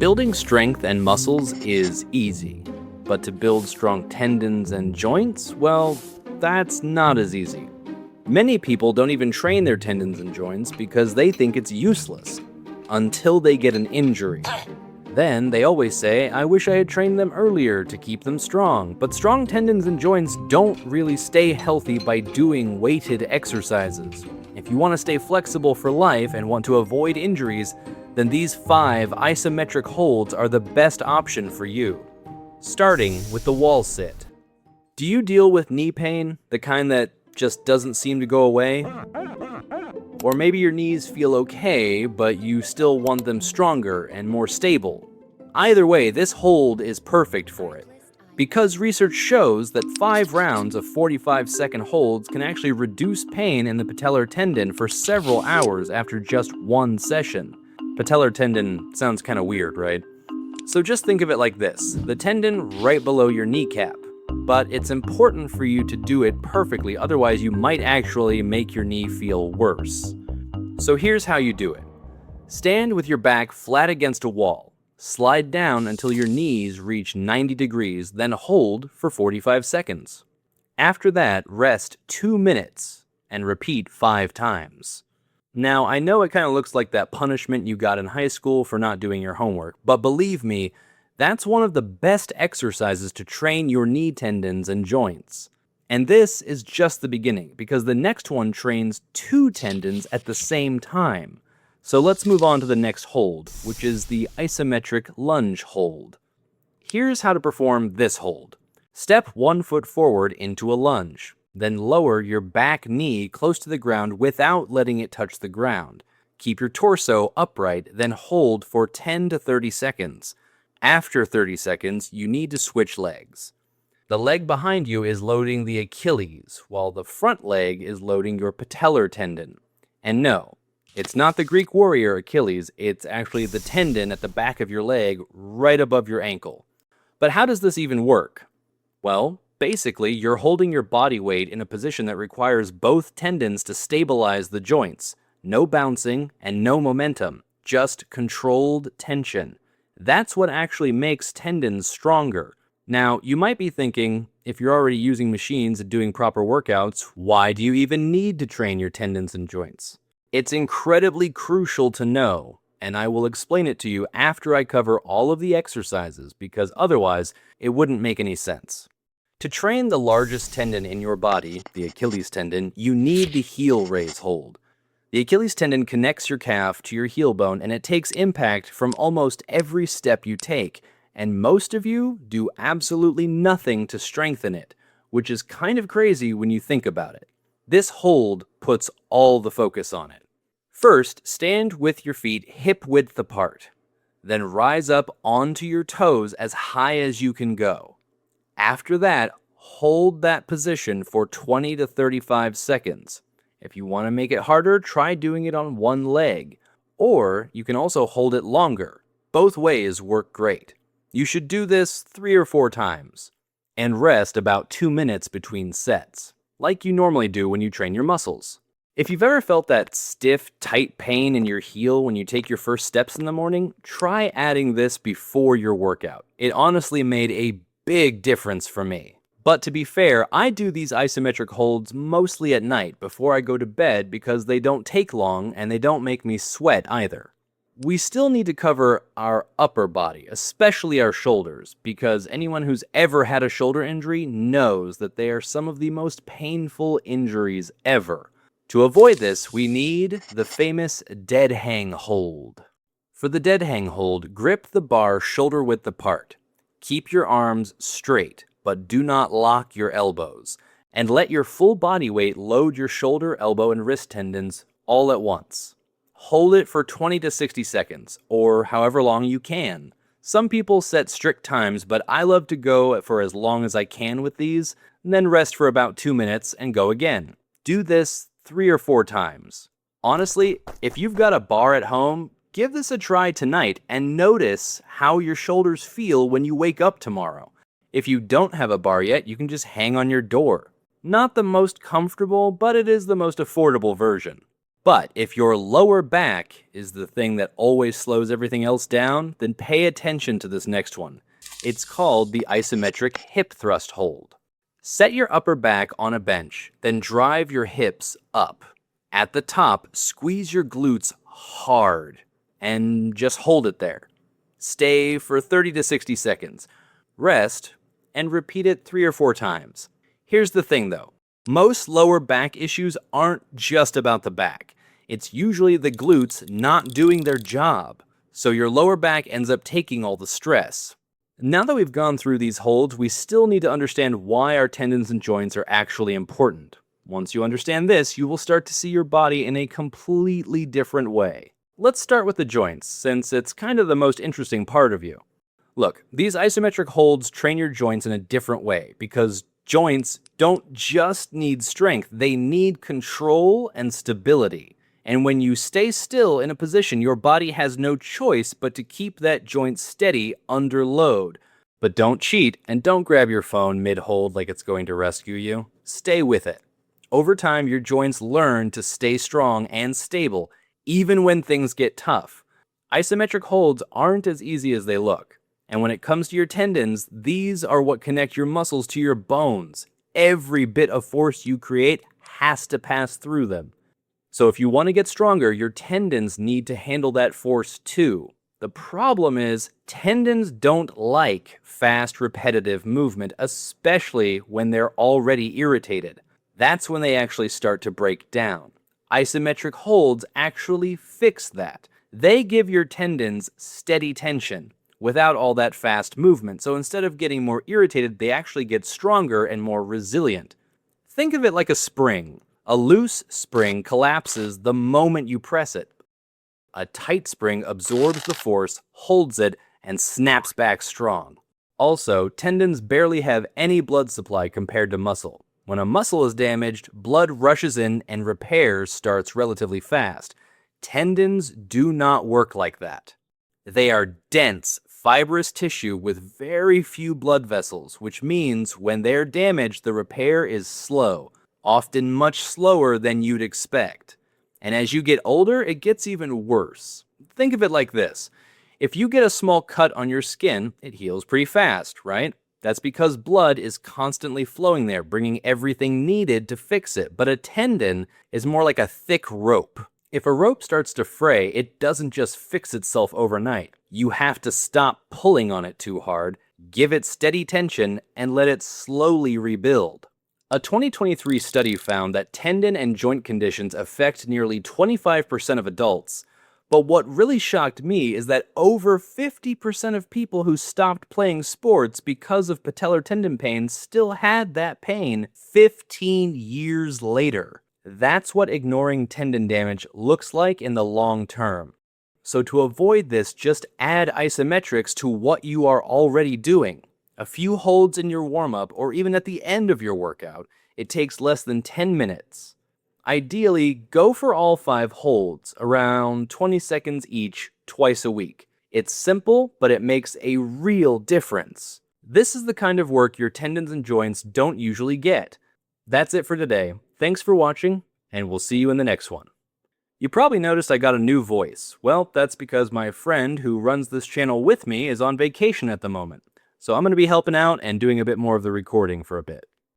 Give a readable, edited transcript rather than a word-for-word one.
Building strength and muscles is easy, but to build strong tendons and joints, well, that's not as easy. Many people don't even train their tendons and joints because they think it's useless, until they get an injury. Then they always say, I wish I had trained them earlier to keep them strong. But strong tendons and joints don't really stay healthy by doing weighted exercises. If you want to stay flexible for life and want to avoid injuries, then these 5 isometric holds are the best option for you. Starting with the wall sit. Do you deal with knee pain, the kind that just doesn't seem to go away? Or maybe your knees feel okay, but you still want them stronger and more stable. Either way, this hold is perfect for it. Because research shows that 5 rounds of 45-second holds can actually reduce pain in the patellar tendon for several hours after just one session. Patellar tendon sounds kind of weird, right? So just think of it like this, the tendon right below your kneecap. But it's important for you to do it perfectly, otherwise you might actually make your knee feel worse. So here's how you do it. Stand with your back flat against a wall. Slide down until your knees reach 90 degrees, then hold for 45 seconds. After that, rest 2 minutes and repeat 5 times. Now, I know it kind of looks like that punishment you got in high school for not doing your homework, but believe me, that's one of the best exercises to train your knee tendons and joints. And this is just the beginning, because the next one trains 2 tendons at the same time. So let's move on to the next hold, which is the isometric lunge hold. Here's how to perform this hold. Step 1 foot forward into a lunge. Then lower your back knee close to the ground without letting it touch the ground. Keep your torso upright, then hold for 10 to 30 seconds. After 30 seconds, you need to switch legs. The leg behind you is loading the Achilles, while the front leg is loading your patellar tendon. And no, it's not the Greek warrior Achilles, it's actually the tendon at the back of your leg right above your ankle. But how does this even work? Well, basically, you're holding your body weight in a position that requires both tendons to stabilize the joints. No bouncing and no momentum, just controlled tension. That's what actually makes tendons stronger. Now, you might be thinking, if you're already using machines and doing proper workouts, why do you even need to train your tendons and joints? It's incredibly crucial to know, and I will explain it to you after I cover all of the exercises, because otherwise, it wouldn't make any sense. To train the largest tendon in your body, the Achilles tendon, you need the heel raise hold. The Achilles tendon connects your calf to your heel bone, and it takes impact from almost every step you take, and most of you do absolutely nothing to strengthen it, which is kind of crazy when you think about it. This hold puts all the focus on it. First, stand with your feet hip-width apart. Then rise up onto your toes as high as you can go. After that, hold that position for 20 to 35 seconds. If you want to make it harder, try doing it on one leg. Or you can also hold it longer. Both ways work great. You should do this 3 or 4 times. And rest about 2 minutes between sets, like you normally do when you train your muscles. If you've ever felt that stiff, tight pain in your heel when you take your first steps in the morning, try adding this before your workout. It honestly made a big difference for me. But to be fair, I do these isometric holds mostly at night before I go to bed because they don't take long and they don't make me sweat either. We still need to cover our upper body, especially our shoulders, because anyone who's ever had a shoulder injury knows that they are some of the most painful injuries ever. To avoid this, we need the famous dead hang hold. For the dead hang hold, grip the bar shoulder width apart. Keep your arms straight, but do not lock your elbows, and let your full body weight load your shoulder, elbow, and wrist tendons all at once. Hold it for 20 to 60 seconds, or however long you can. Some people set strict times, but I love to go for as long as I can with these, and then rest for about 2 minutes and go again. Do this 3 or 4 times. Honestly, if you've got a bar at home, give this a try tonight and notice how your shoulders feel when you wake up tomorrow. If you don't have a bar yet, you can just hang on your door. Not the most comfortable, but it is the most affordable version. But if your lower back is the thing that always slows everything else down, then pay attention to this next one. It's called the isometric hip thrust hold. Set your upper back on a bench, then drive your hips up. At the top, squeeze your glutes hard and just hold it there. Stay for 30 to 60 seconds. Rest and repeat it 3 or 4 times. Here's the thing though. Most lower back issues aren't just about the back. It's usually the glutes not doing their job, so your lower back ends up taking all the stress. Now that we've gone through these holds, we still need to understand why our tendons and joints are actually important. Once you understand this, you will start to see your body in a completely different way. Let's start with the joints, since it's kind of the most interesting part of you. Look, these isometric holds train your joints in a different way, because joints don't just need strength, they need control and stability. And when you stay still in a position, your body has no choice but to keep that joint steady under load. But don't cheat and don't grab your phone mid-hold like it's going to rescue you. Stay with it. Over time, your joints learn to stay strong and stable, even when things get tough. Isometric holds aren't as easy as they look. And when it comes to your tendons, these are what connect your muscles to your bones. Every bit of force you create has to pass through them. So if you want to get stronger, your tendons need to handle that force too. The problem is, tendons don't like fast, repetitive movement, especially when they're already irritated. That's when they actually start to break down. Isometric holds actually fix that. They give your tendons steady tension without all that fast movement. So instead of getting more irritated, they actually get stronger and more resilient. Think of it like a spring. A loose spring collapses the moment you press it. A tight spring absorbs the force, holds it, and snaps back strong. Also, tendons barely have any blood supply compared to muscle. When a muscle is damaged, blood rushes in and repair starts relatively fast. Tendons do not work like that. They are dense, fibrous tissue with very few blood vessels, which means when they're damaged, the repair is slow, often much slower than you'd expect. And as you get older, it gets even worse. Think of it like this. If you get a small cut on your skin, it heals pretty fast, right? That's because blood is constantly flowing there, bringing everything needed to fix it. But a tendon is more like a thick rope. If a rope starts to fray, it doesn't just fix itself overnight. You have to stop pulling on it too hard, give it steady tension, and let it slowly rebuild. A 2023 study found that tendon and joint conditions affect nearly 25% of adults. But what really shocked me is that over 50% of people who stopped playing sports because of patellar tendon pain still had that pain 15 years later. That's what ignoring tendon damage looks like in the long term. So to avoid this, just add isometrics to what you are already doing. A few holds in your warm-up or even at the end of your workout. It takes less than 10 minutes. Ideally, go for all 5 holds, around 20 seconds each, twice a week. It's simple, but it makes a real difference. This is the kind of work your tendons and joints don't usually get. That's it for today. Thanks for watching, and we'll see you in the next one. You probably noticed I got a new voice. Well, that's because my friend who runs this channel with me is on vacation at the moment. So I'm going to be helping out and doing a bit more of the recording for a bit.